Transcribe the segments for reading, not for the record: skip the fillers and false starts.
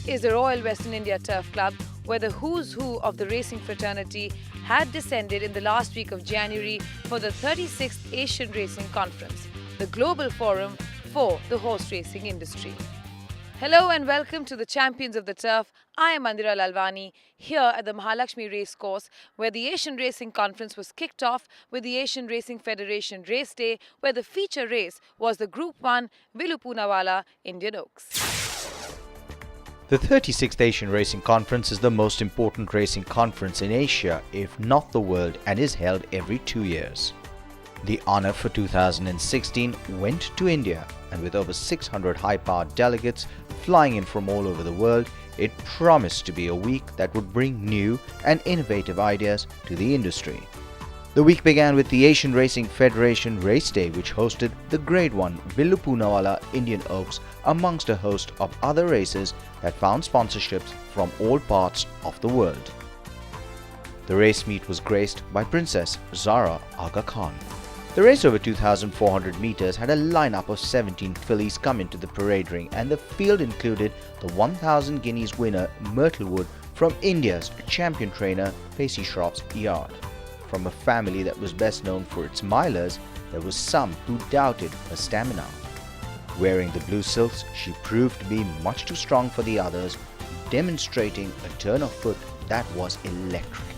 is the Royal Western India Turf Club, where the who's who of the racing fraternity had descended in the last week of January for the 36th Asian Racing Conference, the global forum for the horse racing industry. Hello and welcome to the Champions of the Turf. I am Mandira Lalwani here at the Mahalakshmi Racecourse, where the Asian Racing Conference was kicked off with the Asian Racing Federation Race Day, where the feature race was the Group 1 Vilu Poonawalla Indian Oaks. The 36th Asian Racing Conference is the most important racing conference in Asia, if not the world, and is held every 2 years. The honour for 2016 went to India, and with over 600 high-powered delegates flying in from all over the world, it promised to be a week that would bring new and innovative ideas to the industry. The week began with the Asian Racing Federation Race Day, which hosted the Grade 1 Vilu Poonawalla Indian Oaks amongst a host of other races that found sponsorships from all parts of the world. The race meet was graced by Princess Zara Aga Khan. The race over 2,400 meters had a lineup of 17 fillies come into the parade ring, and the field included the 1,000 guineas winner Myrtlewood from India's champion trainer Pacey Shroff's yard. From a family that was best known for its milers, there was some who doubted her stamina. Wearing the blue silks, she proved to be much too strong for the others, demonstrating a turn of foot that was electric.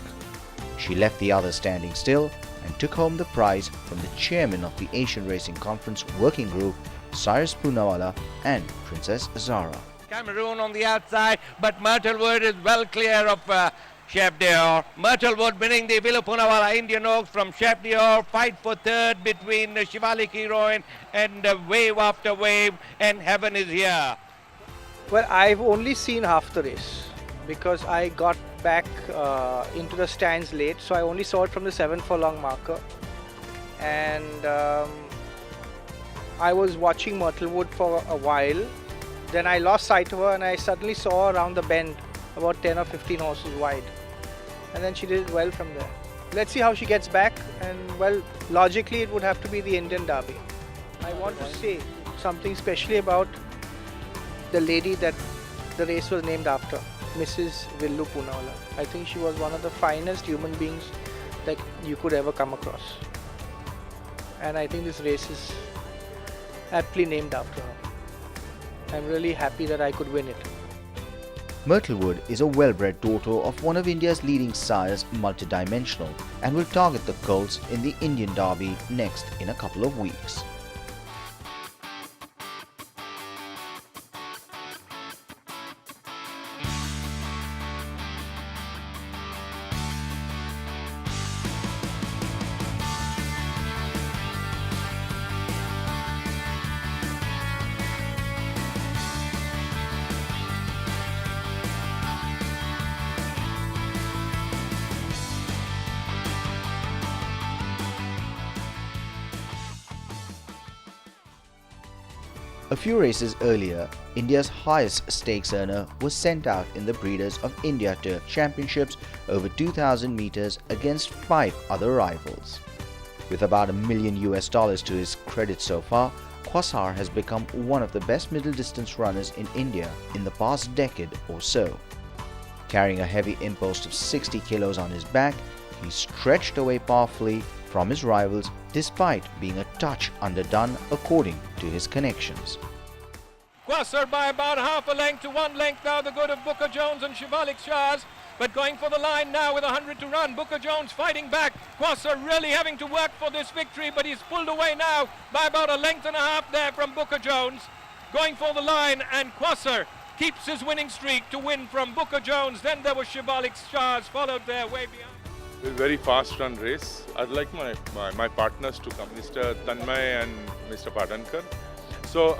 She left the others standing still and took home the prize from the chairman of the Asian Racing Conference Working Group, Cyrus Poonawalla and Princess Zara. Cameroon on the outside, but Myrtlewood is well clear of Chef Dior. Myrtlewood winning the Vilu Poonawalla Indian Oaks from Chef Dior. Fight for third between Shivalik Heroine and wave after wave, and heaven is here. Well, I've only seen half the race because I got back into the stands late, so I only saw it from the 7 furlong marker, and I was watching Myrtlewood for a while. Then I lost sight of her and I suddenly saw her around the bend about 10 or 15 horses wide, and then she did well from there. Let's see how she gets back, and well, logically it would have to be the Indian Derby. I want to say something specially about the lady that the race was named after, Mrs. Vilu Poonawalla. I think she was one of the finest human beings that you could ever come across, and I think this race is aptly named after her. I'm really happy that I could win it. Myrtlewood is a well-bred daughter of one of India's leading sires, multidimensional, and will target the colts in the Indian Derby next in a couple of weeks. A few races earlier, India's highest stakes earner was sent out in the Breeders of India Turf Championships over 2,000 meters against 5 other rivals. With about $1 million to his credit so far, Quasar has become one of the best middle distance runners in India in the past decade or so. Carrying a heavy impost of 60 kilos on his back, he stretched away powerfully from his rivals despite being a touch underdone according to his connections. Quasar by about half a length to 1 length now, the good of Booker Jones and Shivalik Shahs, but going for the line now with 100 to run. Booker Jones fighting back. Quasar really having to work for this victory, but he's pulled away now by about 1.5 lengths there from Booker Jones. Going for the line, and Quasar keeps his winning streak to win from Booker Jones. Then there was Shivalik Shahs followed there way behind. A very fast run race. I'd like my partners to come, Mr. Tanmay and Mr. Padankar. So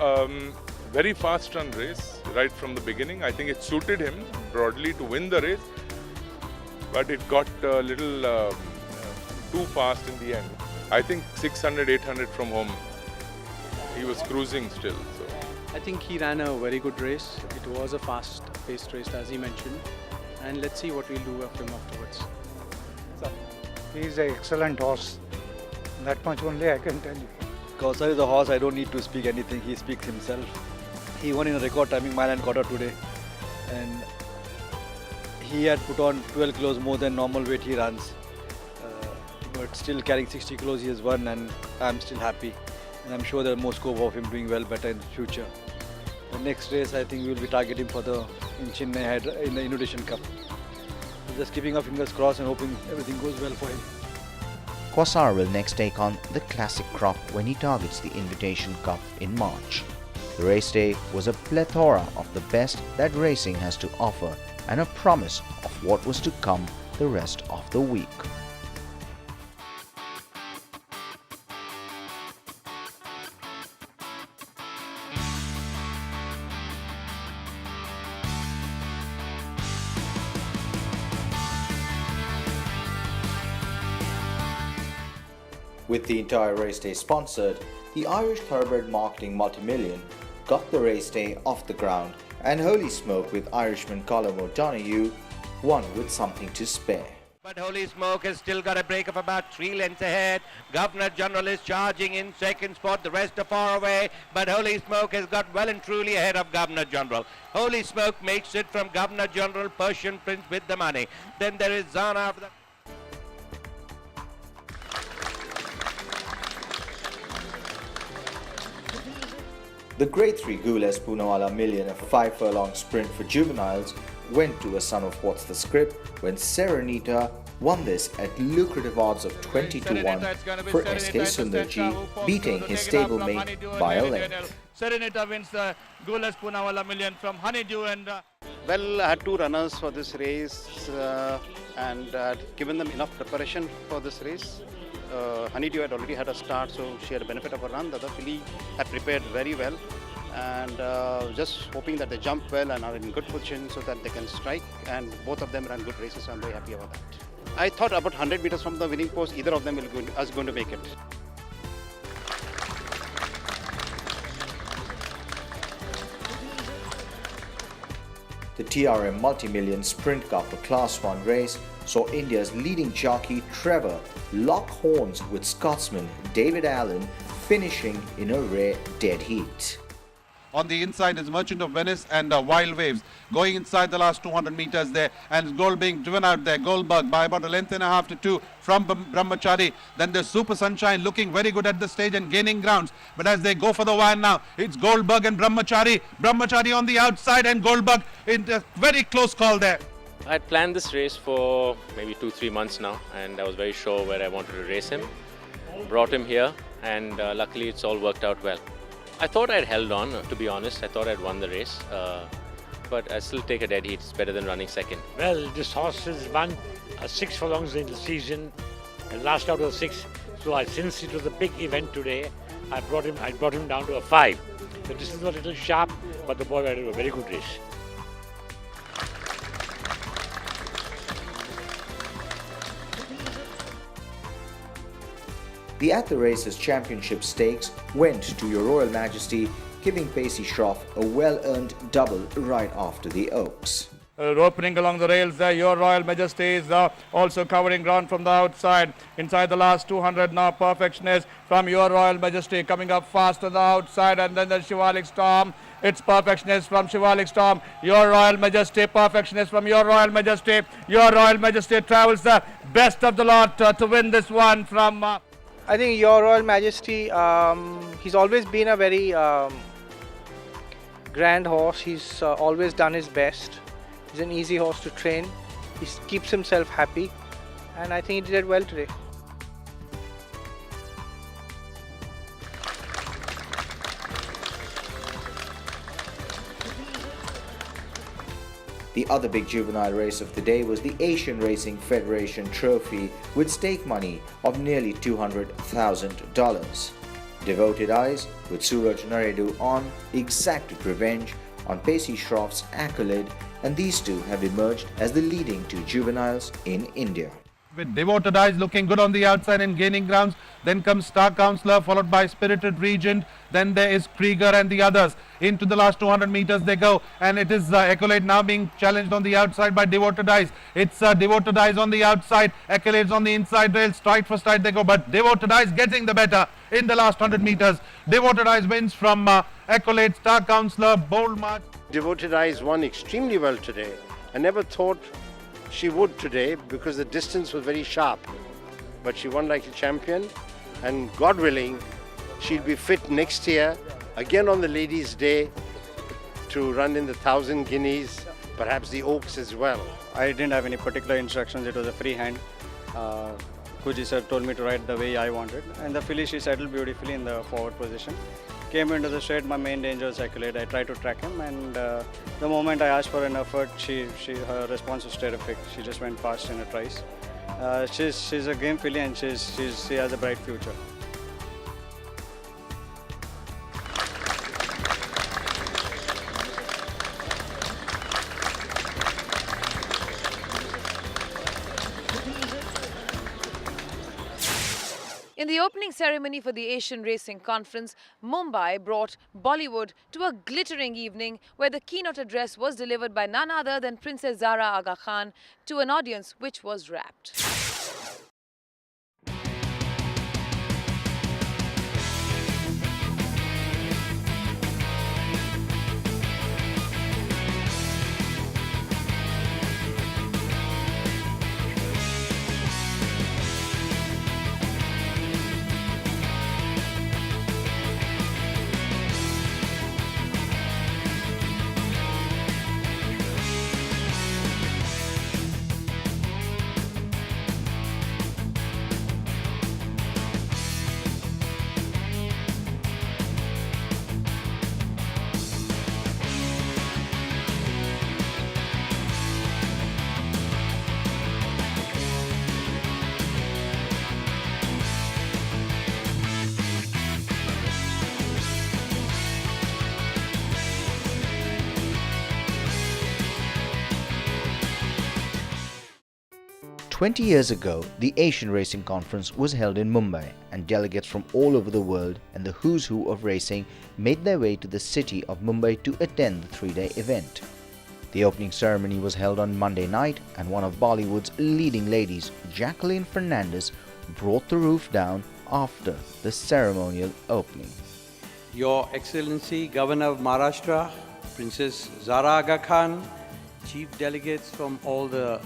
very fast run race right from the beginning. I think it suited him broadly to win the race, but it got a little too fast in the end. I think 600, 800 from home, he was cruising still. So I think he ran a very good race. It was a fast-paced race, as he mentioned, and let's see what we'll do of him afterwards. He's an excellent horse. That much only I can tell you. Quasar is a horse, I don't need to speak anything. He speaks himself. He won in a record timing mile and quarter today. and he had put on 12 kilos more than normal weight he runs. But still carrying 60 kilos he has won, and I'm still happy. And I'm sure there are more scope of him doing well better in the future. The next race I think we will be targeting for in Chennai in the Invitation Cup. So just keeping our fingers crossed and hoping everything goes well for him. Quasar will next take on the Classic Crop when he targets the Invitation Cup in March. The race day was a plethora of the best that racing has to offer and a promise of what was to come the rest of the week. With the entire race day sponsored, the Irish Thoroughbred Marketing Multimillion got the race day off the ground, and holy smoke with Irishman Colm O'Donoghue won with something to spare. But Holy Smoke has still got a break of about 3 lengths ahead. Governor General is charging in second spot. The rest are far away. But Holy Smoke has got well and truly ahead of Governor General. Holy Smoke makes it from Governor General, Persian Prince with the money. Then there is Zana after that. The Grade 3 Gules Poonawalla Million, a 5 furlong sprint for juveniles, went to a son of What's the Script when Serenita won this at lucrative odds of 20 to 1 for SK Sundarji, beating his stablemate by a length. Serenita wins the Gules Poonawalla Million from Honeydew and Well, I had 2 runners for this race and had given them enough preparation for this race. Honeydew had already had a start, so she had a benefit of a run. The other filly had prepared very well, and just hoping that they jump well and are in good position so that they can strike, and both of them ran good races, so I'm very happy about that. I thought about 100 meters from the winning post, either of them is going to make it. The TRM Multimillion Sprint Cup, a Class 1 race, saw India's leading jockey Trevor lock horns with Scotsman David Allen, finishing in a rare dead heat. On the inside is Merchant of Venice and Wild Waves. Going inside the last 200 meters there, and Gold being driven out there. Goldberg by about 1.5 lengths to 2 from Brahmachari. Then there's Super Sunshine looking very good at the stage and gaining grounds. But as they go for the wire now, it's Goldberg and Brahmachari. Brahmachari on the outside and Goldberg in a very close call there. I had planned this race for maybe 2-3 months now, and I was very sure where I wanted to race him. Brought him here, and luckily it's all worked out well. I thought I'd held on, to be honest. I thought I'd won the race, but I still take a dead heat. It's better than running second. Well, this horse has won 6 furlongs in the season, and last out of 6. So since it was a big event today, I brought him down to a 5. The distance was a little sharp, but the boy had a very good race. The At the Races Championship Stakes went to Your Royal Majesty, giving Pacey Schroff a well-earned double right after the Oaks. opening along the rails there, Your Royal Majesty is also covering ground from the outside. Inside the last 200 now, Perfectionist from Your Royal Majesty coming up fast on the outside, and then the Shivalik Storm. It's Perfectionist from Shivalik Storm, Your Royal Majesty, Perfectionist from Your Royal Majesty. Your Royal Majesty travels the best of the lot to win this one from... I think Your Royal Majesty, he's always been a very grand horse. He's always done his best. He's an easy horse to train. He keeps himself happy, and I think he did well today. The other big juvenile race of the day was the Asian Racing Federation Trophy with stake money of nearly $200,000. Devoted Eyes, with Suraj Naraidu on, exacted revenge on Pacey Schroff's accolade, and these two have emerged as the leading 2 juveniles in India. With Devoted Eyes looking good on the outside and gaining grounds. Then comes Star Counselor, followed by Spirited Regent. Then there is Krieger and the others. Into the last 200 meters they go. And it is Accolade now being challenged on the outside by Devoted Eyes. It's Devoted Eyes on the outside. Accolades on the inside rail. Stride for stride they go. But Devoted Eyes getting the better in the last 100 meters. Devoted Eyes wins from Accolade, Star Counselor, Bold March. Devoted Eyes won extremely well today. I never thought she would today because the distance was very sharp. But she won like a champion, and God willing, she'll be fit next year, again on the Ladies' Day, to run in the 1,000 guineas, perhaps the Oaks as well. I didn't have any particular instructions, it was a free hand. Kuji sir told me to ride the way I wanted, and the filly, she settled beautifully in the forward position. Came into the straight, my main danger was Circulate. I tried to track him, and the moment I asked for an effort, her response was terrific. She just went fast in her tries. She's a game filly, and she has a bright future. In the opening ceremony for the Asian Racing Conference, Mumbai brought Bollywood to a glittering evening where the keynote address was delivered by none other than Princess Zara Aga Khan to an audience which was rapt. "20 years ago, the Asian Racing Conference was held in Mumbai, and delegates from all over the world and the who's who of racing made their way to the city of Mumbai to attend the three-day event. The opening ceremony was held on Monday night, and one of Bollywood's leading ladies, Jacqueline Fernandez, brought the roof down after the ceremonial opening. Your Excellency, Governor of Maharashtra, Princess Zara Aga Khan, chief delegates from all the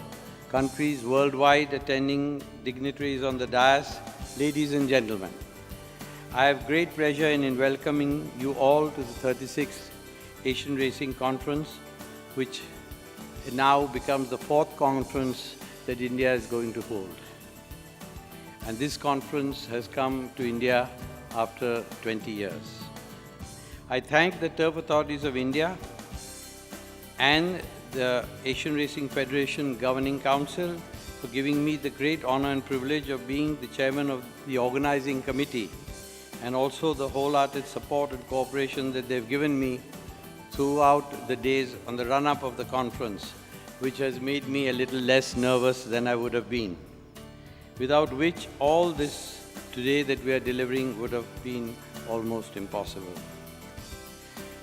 countries worldwide attending, dignitaries on the dais, ladies and gentlemen. I have great pleasure in welcoming you all to the 36th Asian Racing Conference, which now becomes the 4th conference that India is going to hold. And this conference has come to India after 20 years. I thank the Turf Authorities of India and the Asian Racing Federation Governing Council for giving me the great honor and privilege of being the chairman of the organizing committee, and also the wholehearted support and cooperation that they've given me throughout the days on the run-up of the conference, which has made me a little less nervous than I would have been, without which all this today that we are delivering would have been almost impossible.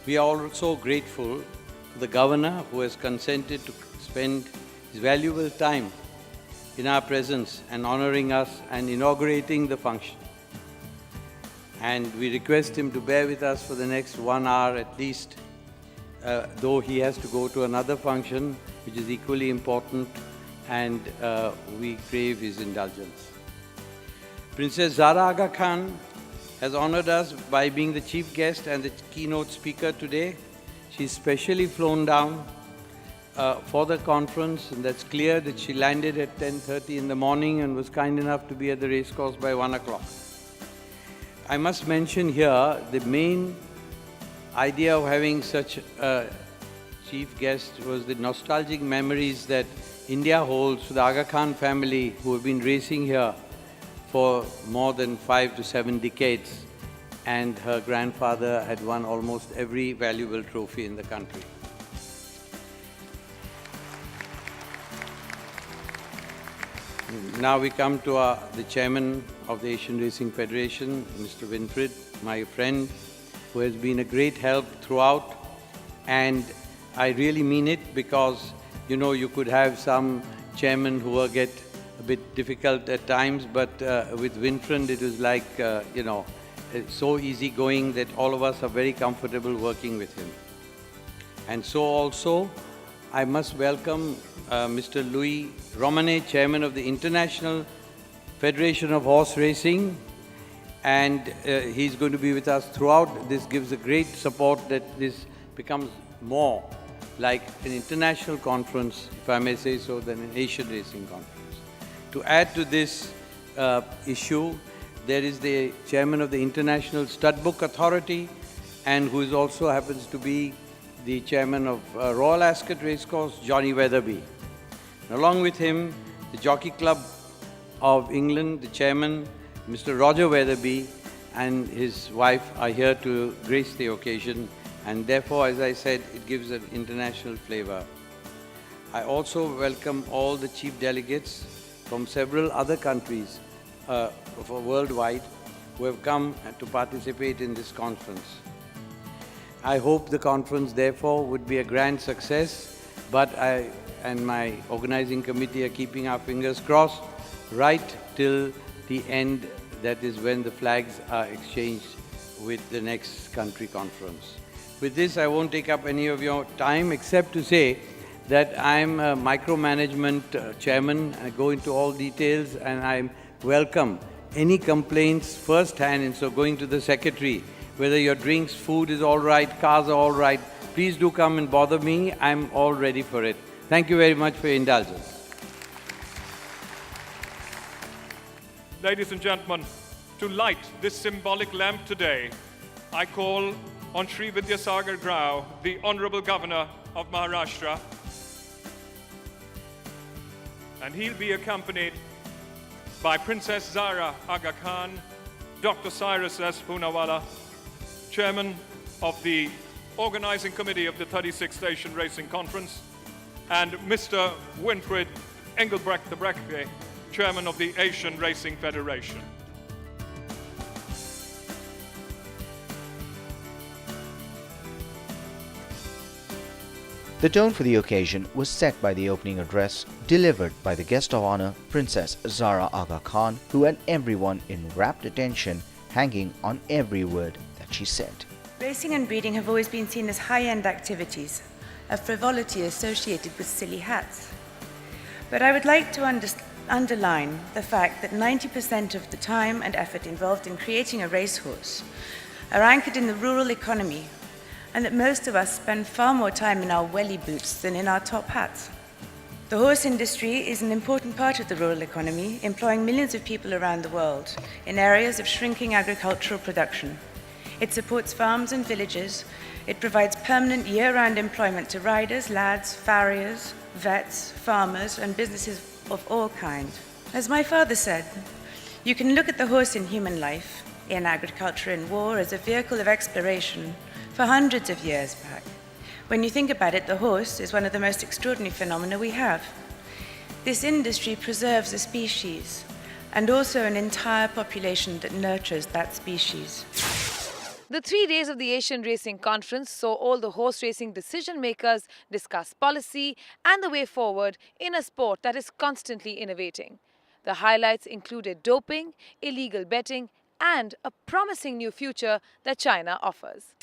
We are also grateful to the Governor who has consented to spend his valuable time in our presence and honoring us and inaugurating the function. And we request him to bear with us for the next 1 hour at least, though he has to go to another function which is equally important, and we crave his indulgence. Princess Zara Aga Khan has honored us by being the chief guest and the keynote speaker today. She's specially flown down for the conference, and that's clear that she landed at 10:30 in the morning and was kind enough to be at the racecourse by 1 o'clock. I must mention here the main idea of having such a chief guest was the nostalgic memories that India holds for the Aga Khan family, who have been racing here for more than 5 to 7 decades. And her grandfather had won almost every valuable trophy in the country. Now we come to the chairman of the Asian Racing Federation, Mr. Winfried, my friend, who has been a great help throughout. And I really mean it, because, you know, you could have some chairmen who get a bit difficult at times, but with Winfried it was like, you know, it's so easygoing that all of us are very comfortable working with him. And so also, I must welcome Mr. Louis Romanet, Chairman of the International Federation of Horse Racing, and he's going to be with us throughout. This gives a great support that this becomes more like an international conference, if I may say so, than an Asian racing conference. To add to this issue, there is the Chairman of the International Stud Book Authority, and who is also happens to be the Chairman of Royal Ascot Racecourse, Johnny Weatherby. And along with him, the Jockey Club of England, the Chairman, Mr. Roger Weatherby, and his wife are here to grace the occasion, and therefore, as I said, it gives an international flavor. I also welcome all the chief delegates from several other countries worldwide who have come to participate in this conference. I hope the conference, therefore, would be a grand success, but I and my organizing committee are keeping our fingers crossed right till the end, that is when the flags are exchanged with the next country conference. With this, I won't take up any of your time except to say that I'm a micromanagement chairman. I go into all details and I welcome any complaints firsthand, and so going to the secretary, whether your drinks, food is all right, cars are all right, please do come and bother me. I'm all ready for it. Thank you very much for your indulgence. Ladies and gentlemen, to light this symbolic lamp today, I call on Sri Vidyasagar Rao, the Honorable Governor of Maharashtra, and he'll be accompanied by Princess Zara Aga Khan, Dr. Cyrus S. Poonawalla, Chairman of the Organizing Committee of the 36th Asian Racing Conference, and Mr. Winfried Engelbrecht de Brecke, Chairman of the Asian Racing Federation. The tone for the occasion was set by the opening address delivered by the guest of honor, Princess Zara Aga Khan, who had everyone in rapt attention, hanging on every word that she said. Racing and breeding have always been seen as high-end activities, a frivolity associated with silly hats. But I would like to underline the fact that 90% of the time and effort involved in creating a racehorse are anchored in the rural economy, and that most of us spend far more time in our welly boots than in our top hats. The horse industry is an important part of the rural economy, employing millions of people around the world in areas of shrinking agricultural production. It supports farms and villages. It provides permanent year-round employment to riders, lads, farriers, vets, farmers, and businesses of all kinds. As my father said, you can look at the horse in human life, in agriculture and war, as a vehicle of exploration for hundreds of years back. When you think about it, the horse is one of the most extraordinary phenomena we have. This industry preserves a species and also an entire population that nurtures that species. The 3 days of the Asian Racing Conference saw all the horse racing decision makers discuss policy and the way forward in a sport that is constantly innovating. The highlights included doping, illegal betting, and a promising new future that China offers.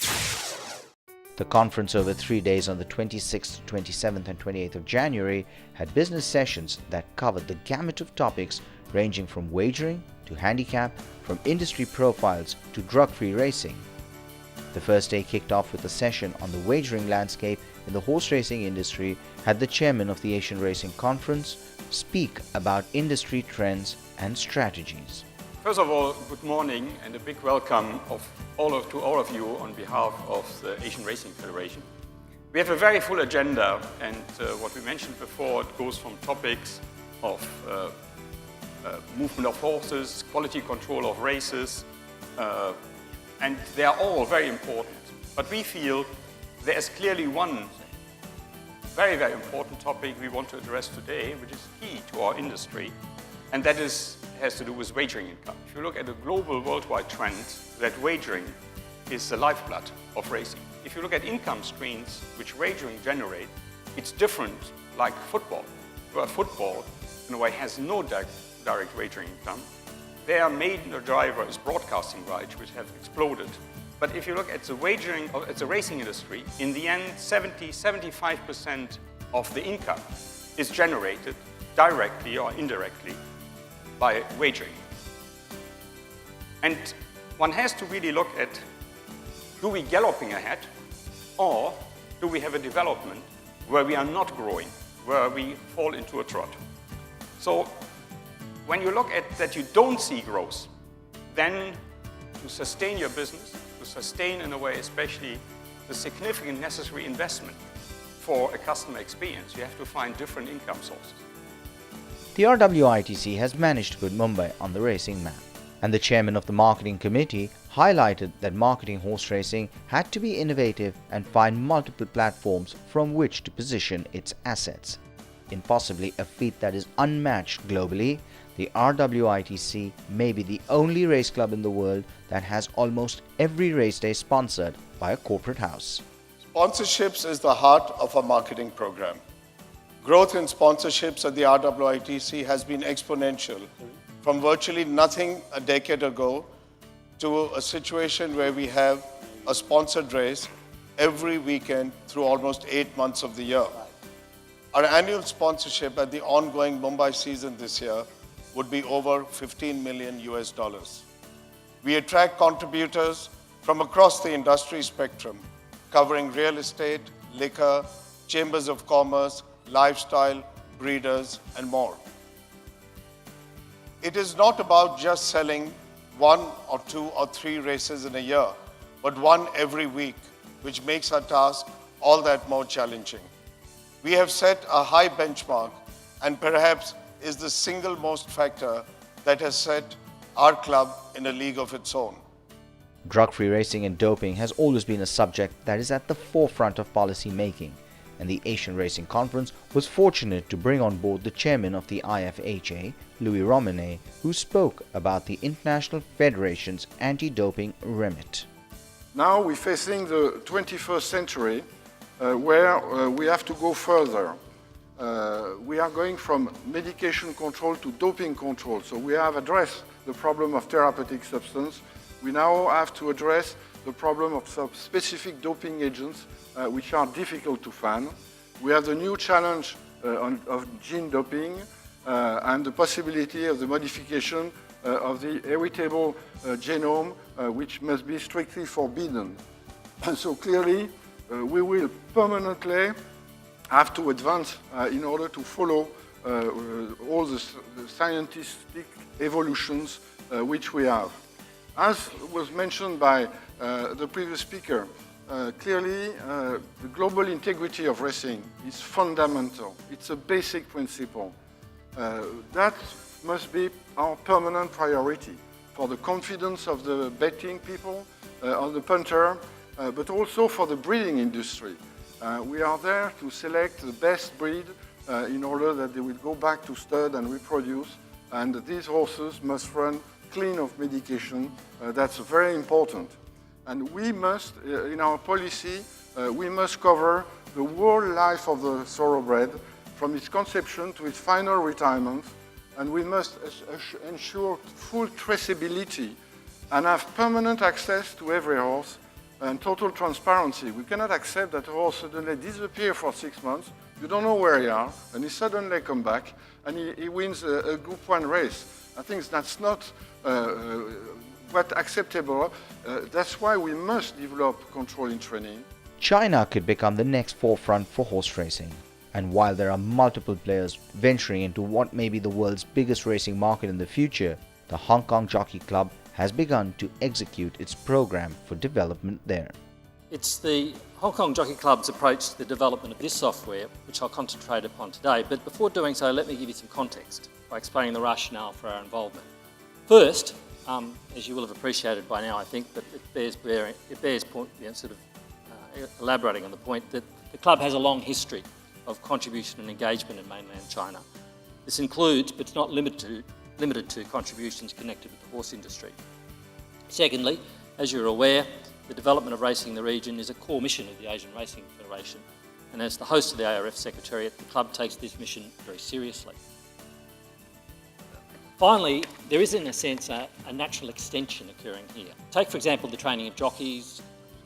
The conference over 3 days on the 26th, 27th and 28th of January had business sessions that covered the gamut of topics ranging from wagering to handicap, from industry profiles to drug-free racing. The first day kicked off with a session on the wagering landscape in the horse racing industry, had the chairman of the Asian Racing Conference speak about industry trends and strategies. First of all, good morning and a big welcome to all of you on behalf of the Asian Racing Federation. We have a very full agenda, and what we mentioned before, it goes from topics of movement of horses, quality control of races, and they are all very important. But we feel there is clearly one very, very important topic we want to address today, which is key to our industry, and that has to do with wagering income. If you look at a global worldwide trend, that wagering is the lifeblood of racing. If you look at income streams which wagering generate, it's different like football, where football in a way has no direct wagering income. Their main driver is broadcasting rights, which have exploded But if you look at the wagering, at the racing industry, in the end, 75% of the income is generated directly or indirectly by wagering. And one has to really look at, do we galloping ahead, or do we have a development where we are not growing, where we fall into a trot? So when you look at that you don't see growth, then to sustain your business, to sustain in a way especially the significant necessary investment for a customer experience, you have to find different income sources. The RWITC has managed to put Mumbai on the racing map, and the chairman of the marketing committee highlighted that marketing horse racing had to be innovative and find multiple platforms from which to position its assets. In possibly a feat that is unmatched globally, the RWITC may be the only race club in the world that has almost every race day sponsored by a corporate house. Sponsorships is the heart of our marketing program. Growth in sponsorships at the RWITC has been exponential, from virtually nothing a decade ago to a situation where we have a sponsored race every weekend through almost 8 months of the year. Our annual sponsorship at the ongoing Mumbai season this year would be over $15 million US. We attract contributors from across the industry spectrum, covering real estate, liquor, chambers of commerce, lifestyle, breeders, and more. It is not about just selling 1 or 2 or 3 races in a year, but one every week, which makes our task all that more challenging. We have set a high benchmark and perhaps is the single most factor that has set our club in a league of its own. Drug-free racing and doping has always been a subject that is at the forefront of policy making, and the Asian Racing Conference was fortunate to bring on board the chairman of the IFHA, Louis Romanet, who spoke about the International Federation's anti-doping remit. Now we're facing the 21st century where we have to go further. We are going from medication control to doping control. So we have addressed the problem of therapeutic substance. We now have to address the problem of some specific doping agents which are difficult to find. We have the new challenge of gene doping and the possibility of the modification of the heritable genome which must be strictly forbidden. So clearly we will permanently have to advance in order to follow all the scientific evolutions which we have. As was mentioned by the previous speaker, clearly the global integrity of racing is fundamental. It's a basic principle. That must be our permanent priority for the confidence of the betting people, of the punter, but also for the breeding industry. We are there to select the best breed in order that they will go back to stud and reproduce, and these horses must run clean of medication. That's very important. And we must, in our policy, we must cover the whole life of the thoroughbred, from its conception to its final retirement, and we must ensure full traceability and have permanent access to every horse and total transparency. We cannot accept that a horse suddenly disappears for 6 months, you don't know where he is, and he suddenly comes back and he wins a Group 1 race. I think that's not quite acceptable. That's why we must develop control in training. China could become the next forefront for horse racing. And while there are multiple players venturing into what may be the world's biggest racing market in the future, the Hong Kong Jockey Club has begun to execute its program for development there. It's the Hong Kong Jockey Club's approach to the development of this software, which I'll concentrate upon today. But before doing so, let me give you some context by explaining the rationale for our involvement. First, as you will have appreciated by now, I think, but it bears elaborating on the point that the club has a long history of contribution and engagement in mainland China. This includes, but it's not limited to, contributions connected with the horse industry. Secondly, as you're aware, the development of racing in the region is a core mission of the Asian Racing Federation, and as the host of the ARF Secretariat, the club takes this mission very seriously. Finally, there is in a sense a natural extension occurring here. Take for example the training of jockeys,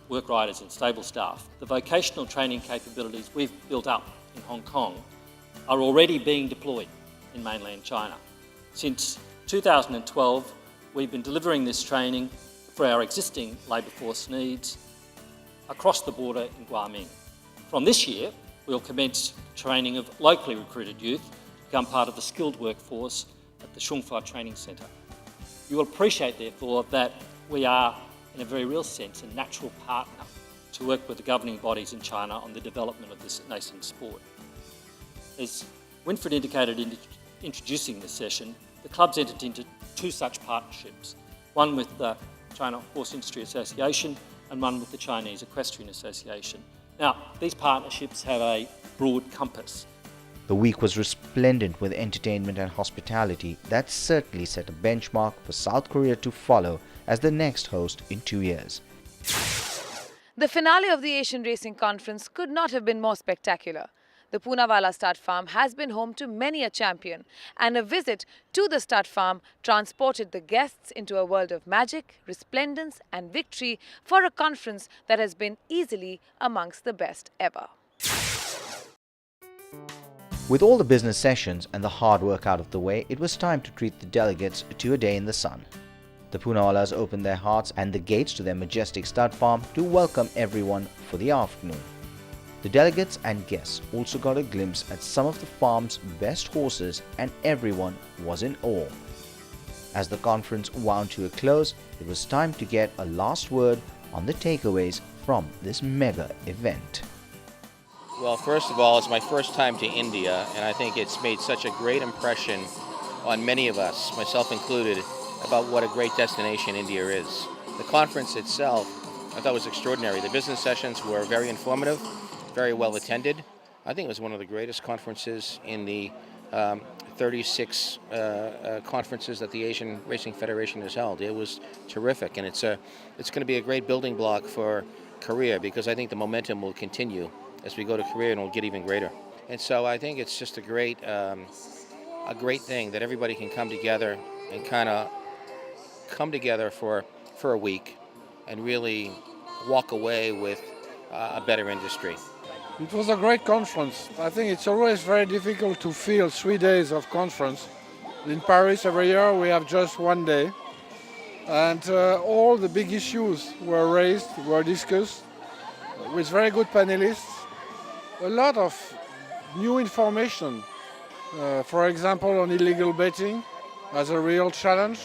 work riders and stable staff. The vocational training capabilities we've built up in Hong Kong are already being deployed in mainland China. Since 2012, we've been delivering this training for our existing labour force needs across the border in Guaming. From this year, we'll commence training of locally recruited youth to become part of the skilled workforce at the Shungfa Training Centre. You will appreciate, therefore, that we are, in a very real sense, a natural partner to work with the governing bodies in China on the development of this nascent sport. As Winfried indicated in introducing this session, the club's entered into two such partnerships, one with the China Horse Industry Association and one with the Chinese Equestrian Association. Now, these partnerships have a broad compass. The week was resplendent with entertainment and hospitality that certainly set a benchmark for South Korea to follow as the next host in 2 years. The finale of the Asian Racing Conference could not have been more spectacular. The Poonawalla Stud Farm has been home to many a champion, and a visit to the stud farm transported the guests into a world of magic, resplendence and victory for a conference that has been easily amongst the best ever. With all the business sessions and the hard work out of the way, it was time to treat the delegates to a day in the sun. The Poonawallas opened their hearts and the gates to their majestic stud farm to welcome everyone for the afternoon. The delegates and guests also got a glimpse at some of the farm's best horses, and everyone was in awe. As the conference wound to a close, it was time to get a last word on the takeaways from this mega event. Well, first of all, it's my first time to India, and I think it's made such a great impression on many of us, myself included, about what a great destination India is. The conference itself, I thought was extraordinary. The business sessions were very informative, very well attended. I think it was one of the greatest conferences in the 36 conferences that the Asian Racing Federation has held. It was terrific, and it's going to be a great building block for Korea, because I think the momentum will continue as we go to Korea, and it'll get even greater. And so I think it's just a great thing that everybody can come together and kind of come together for a week and really walk away with a better industry. It was a great conference. I think it's always very difficult to fill 3 days of conference. In Paris every year we have just 1 day, and all the big issues were raised, were discussed with very good panelists. A lot of new information, for example on illegal betting as a real challenge,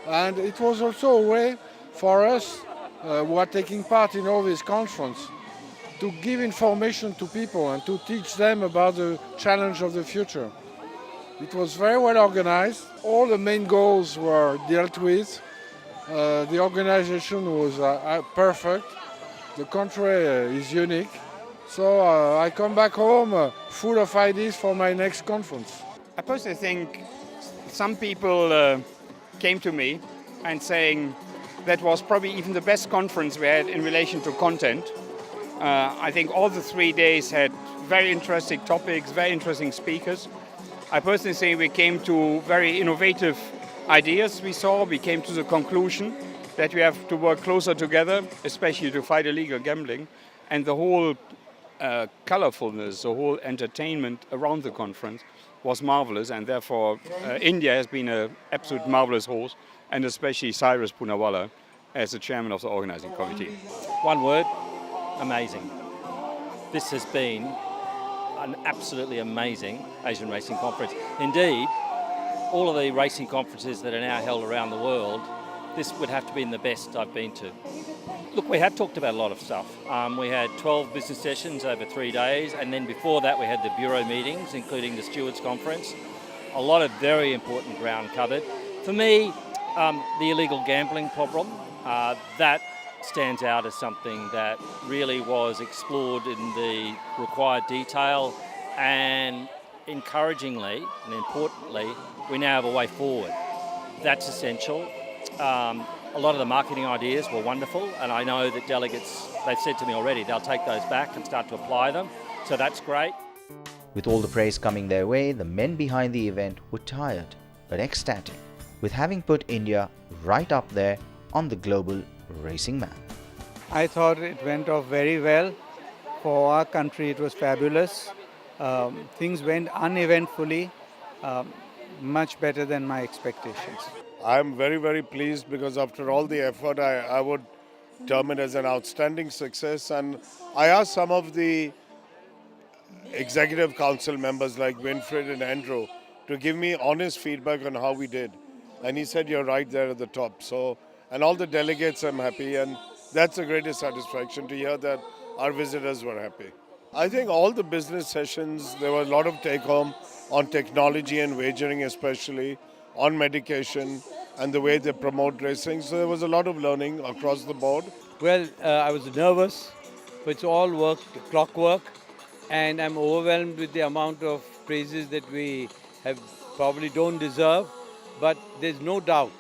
and it was also a way for us who are taking part in all this conference to give information to people and to teach them about the challenge of the future. It was very well organized. All the main goals were dealt with. The organization was perfect. The country is unique. So I come back home full of ideas for my next conference. I personally think some people came to me and saying that was probably even the best conference we had in relation to content. I think all the 3 days had very interesting topics, very interesting speakers. I personally think we came to very innovative ideas we came to the conclusion that we have to work closer together, especially to fight illegal gambling, and the whole colorfulness, the whole entertainment around the conference was marvelous, and therefore India has been an absolute marvelous host, and especially Cyrus Poonawalla as the chairman of the organizing committee. One word: amazing. This has been an absolutely amazing Asian Racing Conference. Indeed, all of the racing conferences that are now held around the world, this would have to be the best I've been to. Look, we have talked about a lot of stuff. We had 12 business sessions over 3 days, and then before that we had the bureau meetings, including the Stewards Conference. A lot of very important ground covered. For me, the illegal gambling problem, that stands out as something that really was explored in the required detail, and encouragingly and importantly, we now have a way forward. That's essential. A lot of the marketing ideas were wonderful, and I know that delegates, they've said to me already, they'll take those back and start to apply them, so that's great. With all the praise coming their way, the men behind the event were tired. but ecstatic with having put India right up there on the global racing map. I thought it went off very well. For our country, it was fabulous. Things went uneventfully, much better than my expectations. I'm very, very pleased because after all the effort, I would term it as an outstanding success. And I asked some of the executive council members like Winfried and Andrew to give me honest feedback on how we did. And he said, you're right there at the top. So, and all the delegates, I'm happy. And that's the greatest satisfaction to hear that our visitors were happy. I think all the business sessions, there was a lot of take home on technology and wagering especially, on medication and the way they promote racing. So there was a lot of learning across the board. Well, I was nervous, but it's all clockwork, and I'm overwhelmed with the amount of praises that we have probably don't deserve. But there's no doubt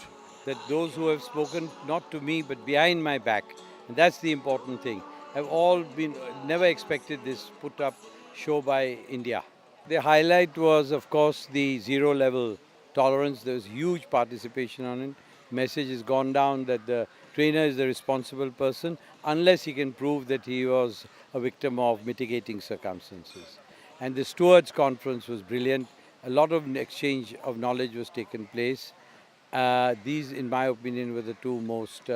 that those who have spoken, not to me, but behind my back, and that's the important thing, have all been, never expected this put up show by India. The highlight was, of course, the zero level tolerance. There was huge participation on it. Message has gone down that the trainer is the responsible person unless he can prove that he was a victim of mitigating circumstances. And the stewards conference was brilliant. A lot of exchange of knowledge was taken place. These, in my opinion, were the two most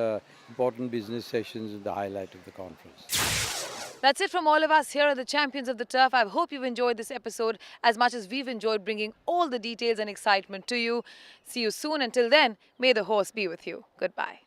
important business sessions and the highlight of the conference. That's it from all of us here at the Champions of the Turf. I hope you've enjoyed this episode as much as we've enjoyed bringing all the details and excitement to you. See you soon. Until then, may the horse be with you. Goodbye.